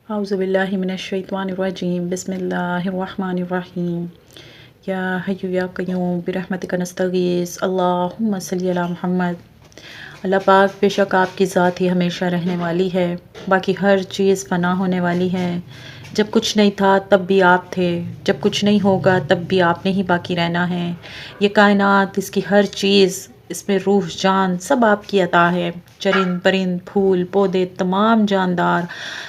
اعوذ باللہ من الشیطان الرجیم بسم اللہ الرحمن الرحیم یا حی یا قیوم برحمتک نستغیث اللہم صلی علی محمد۔ اللہ پاک بے شک آپ کی ذات ہی ہمیشہ رہنے والی ہے، باقی ہر چیز فنا ہونے والی ہے۔ جب کچھ نہیں تھا تب بھی آپ تھے، جب کچھ نہیں ہوگا تب بھی آپ نے ہی باقی رہنا ہے۔ یہ کائنات، اس کی ہر چیز، اس میں روح جان سب آپ کی عطا ہے۔ چرند پرند پھول پودے تمام جاندار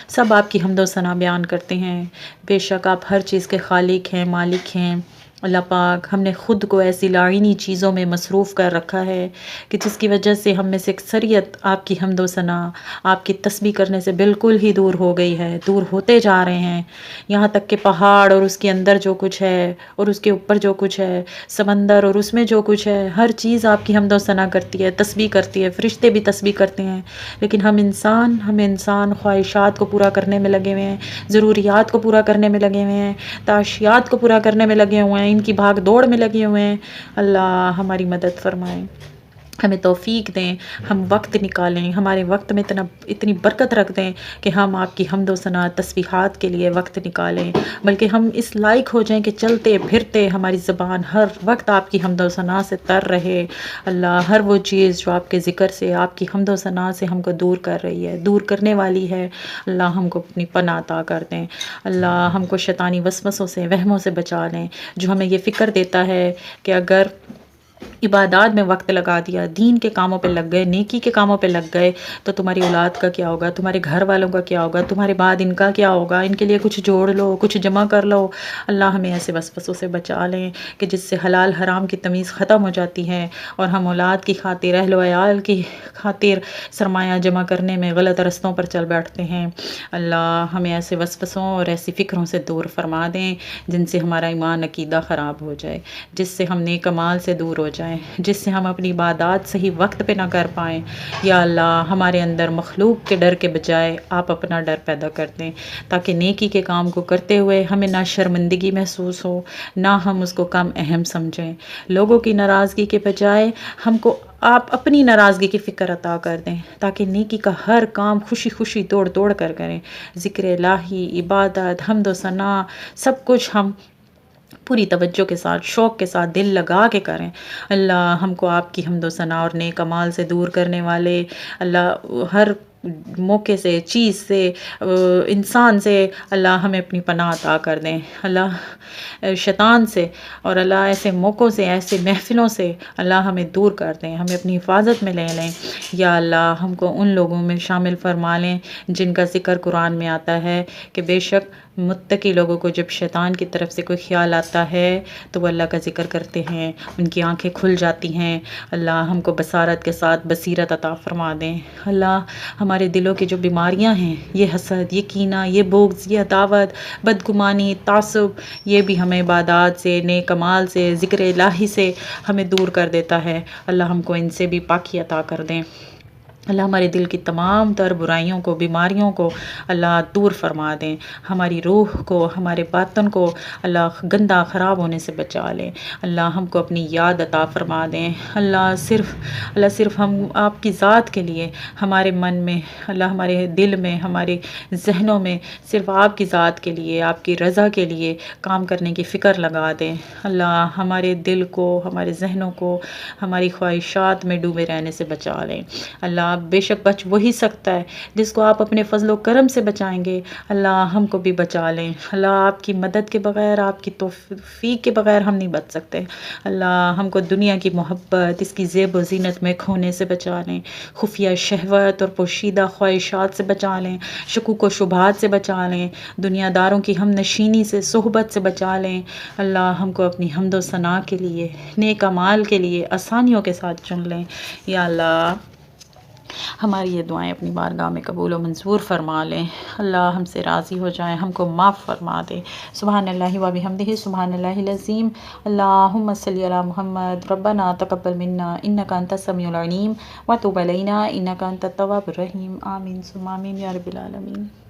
سب آپ کی حمد و ثنا بیان کرتے ہیں۔ بے شک آپ ہر چیز کے خالق ہیں، مالک ہیں۔ اللہ پاک، ہم نے خود کو ایسی لاعینی چیزوں میں مصروف کر رکھا ہے کہ جس کی وجہ سے ہم میں سے اکثریت آپ کی حمد و ثنا، آپ کی تسبیح کرنے سے بالکل ہی دور ہو گئی ہے، دور ہوتے جا رہے ہیں۔ یہاں تک کہ پہاڑ اور اس کے اندر جو کچھ ہے اور اس کے اوپر جو کچھ ہے، سمندر اور اس میں جو کچھ ہے، ہر چیز آپ کی حمد و ثنا کرتی ہے، تسبیح کرتی ہے، فرشتے بھی تسبیح کرتے ہیں۔ لیکن ہم انسان خواہشات کو پورا کرنے میں لگے ہوئے ہیں، ضروریات کو پورا کرنے میں لگے ہوئے ہیں، تعشیات کو پورا کرنے میں لگے ہوئے ہیں، ان کی بھاگ دوڑ میں لگے ہوئے ہیں۔ اللہ ہماری مدد فرمائیں، ہمیں توفیق دیں، ہم وقت نکالیں، ہمارے وقت میں اتنی برکت رکھ دیں کہ ہم آپ کی حمد و ثنا تسبیحات کے لیے وقت نکالیں، بلکہ ہم اس لائق ہو جائیں کہ چلتے پھرتے ہماری زبان ہر وقت آپ کی حمد و ثنا سے تر رہے۔ اللہ، ہر وہ چیز جو آپ کے ذکر سے، آپ کی حمد و ثنا سے ہم کو دور کر رہی ہے، دور کرنے والی ہے، اللہ ہم کو اپنی پناہ عطا کر دیں۔ اللہ ہم کو شیطانی وسوسوں سے، وہموں سے بچا لیں، جو ہمیں یہ فکر دیتا ہے کہ اگر عبادات میں وقت لگا دیا، دین کے کاموں پہ لگ گئے، نیکی کے کاموں پہ لگ گئے، تو تمہاری اولاد کا کیا ہوگا، تمہارے گھر والوں کا کیا ہوگا، تمہارے بعد ان کا کیا ہوگا، ان کے لیے کچھ جوڑ لو، کچھ جمع کر لو۔ اللہ ہمیں ایسے وسوسوں سے بچا لیں کہ جس سے حلال حرام کی تمیز ختم ہو جاتی ہے اور ہم اولاد کی خاطر، اہل و عیال کی خاطر سرمایہ جمع کرنے میں غلط رستوں پر چل بیٹھتے ہیں۔ اللہ ہمیں ایسے وسوسوں اور ایسی فکروں سے دور فرما دیں جن سے ہمارا ایمان عقیدہ خراب ہو جائے، جس سے ہم نیک اعمال سے دور ہو جائیں، جس سے ہم اپنی عبادات صحیح وقت پہ نہ کر پائیں۔ یا اللہ ہمارے اندر مخلوق کے ڈر کے بجائے آپ اپنا ڈر پیدا کر دیں، تاکہ نیکی کے کام کو کرتے ہوئے ہمیں نہ شرمندگی محسوس ہو، نہ ہم اس کو کم اہم سمجھیں۔ لوگوں کی ناراضگی کے بجائے ہم کو آپ اپنی ناراضگی کی فکر عطا کر دیں، تاکہ نیکی کا ہر کام خوشی خوشی دوڑ دوڑ کر کریں۔ ذکر الہی، عبادت، حمد و ثنا، سب کچھ ہم پوری توجہ کے ساتھ، شوق کے ساتھ، دل لگا کے کریں۔ اللہ ہم کو آپ کی حمد و ثنا اور نیک اعمال سے دور کرنے والے، اللہ ہر موقع سے، چیز سے، انسان سے، اللہ ہمیں اپنی پناہ عطا کر دیں۔ اللہ شیطان سے اور اللہ ایسے موقعوں سے، ایسے محفلوں سے اللہ ہمیں دور کر دیں، ہمیں اپنی حفاظت میں لے لیں۔ یا اللہ ہم کو ان لوگوں میں شامل فرما لیں جن کا ذکر قرآن میں آتا ہے کہ بے شک متقی لوگوں کو جب شیطان کی طرف سے کوئی خیال آتا ہے تو وہ اللہ کا ذکر کرتے ہیں، ان کی آنکھیں کھل جاتی ہیں۔ اللہ ہم کو بصارت کے ساتھ بصیرت عطا فرما دیں۔ اللہ ہمارے دلوں کی جو بیماریاں ہیں، یہ حسد، یہ کینہ، یہ بغض، یہ عداوت، بدگمانی، تعصب، یہ بھی ہمیں عبادات سے، نیک اعمال سے، ذکر الہی سے ہمیں دور کر دیتا ہے۔ اللہ ہم کو ان سے بھی پاکی عطا کر دیں۔ اللہ ہمارے دل کی تمام تر برائیوں کو، بیماریوں کو اللہ دور فرما دیں، ہماری روح کو، ہمارے باطن کو اللہ گندا خراب ہونے سے بچا لیں۔ اللہ ہم کو اپنی یاد عطا فرما دیں۔ اللہ صرف ہم آپ کی ذات کے لیے ہمارے من میں، اللہ ہمارے دل میں، ہمارے ذہنوں میں صرف آپ کی ذات کے لیے، آپ کی رضا کے لیے کام کرنے کی فکر لگا دیں۔ اللہ ہمارے دل کو، ہمارے ذہنوں کو ہماری خواہشات میں ڈوبے رہنے سے بچا لیں۔ اللہ بے شک بچ وہی سکتا ہے جس کو آپ اپنے فضل و کرم سے بچائیں گے۔ اللہ ہم کو بھی بچا لیں۔ اللہ آپ کی مدد کے بغیر، آپ کی توفیق کے بغیر ہم نہیں بچ سکتے۔ اللہ ہم کو دنیا کی محبت، اس کی زیب و زینت میں کھونے سے بچا لیں، خفیہ شہوت اور پوشیدہ خواہشات سے بچا لیں، شکوک و شبہات سے بچا لیں، دنیا داروں کی ہم نشینی سے، صحبت سے بچا لیں۔ اللہ ہم کو اپنی حمد و ثنا کے لیے، نیک اعمال کے لیے آسانیوں کے ساتھ چن لیں۔ یا اللہ ہماری یہ دعائیں اپنی بارگاہ میں قبول و منظور فرما لیں۔ اللہ ہم سے راضی ہو جائیں، ہم کو معاف فرما دیں۔ سبحان اللہ و بحمدہ، سبحان اللہ العظیم۔ اللہم صلی علی محمد۔ ربنا تقبل منا انک انت السمیع العلیم وتب علینا انک انت التواب الرحیم۔ آمین ثم آمین یا رب العالمین۔